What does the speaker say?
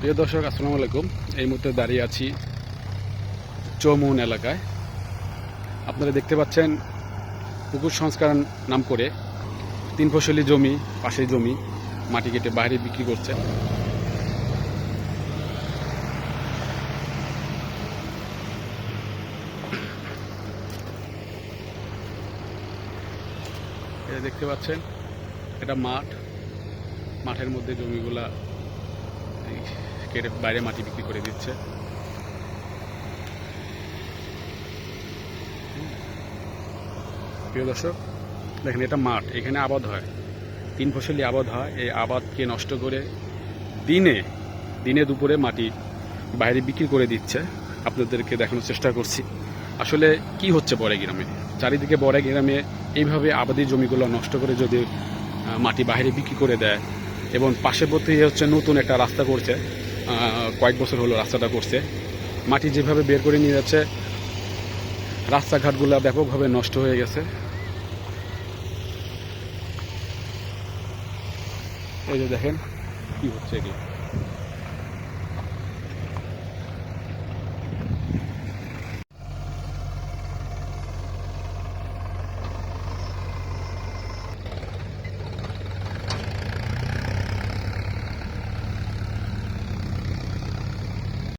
প্রিয় দর্শক, আসসালামু আলাইকুম। এই মুহূর্তে দাঁড়িয়ে আছি চৌমুহন এলাকায়। আপনারা দেখতে পাচ্ছেন পুকুর সংস্কার নাম করে 3 ফসলি জমি, পাশের জমি মাটি কেটে বাইরে বিক্রি করছে। এটা দেখতে পাচ্ছেন, এটা মাঠ। মাঠের মধ্যে জমিগুলা কেটে বাইরে মাটি বিক্রি করে দিচ্ছে। প্রিয় দর্শক, দেখেন এটা মাঠ, এখানে আবাদ হয়, 3 ফসলি আবাদ হয়। এই আবাদকে নষ্ট করে দিনে দিনে দুপুরে মাটি বাইরে বিক্রি করে দিচ্ছে। আপনাদেরকে দেখানোর চেষ্টা করছি আসলে কি হচ্ছে বড়ে গ্রামে। চারিদিকে বড়ে গ্রামে এইভাবে আবাদি জমিগুলো নষ্ট করে যদি মাটি বাইরে বিক্রি করে দেয়, এবং পার্শ্ববর্তী হচ্ছে নতুন একটা রাস্তা করছে, কয়েক বছর হলো রাস্তাটা করছে। মাটি যেভাবে বের করে নিয়ে যাচ্ছে, রাস্তাঘাটগুলো ব্যাপকভাবে নষ্ট হয়ে গেছে। এই যে দেখেন কি হচ্ছে এগুলো।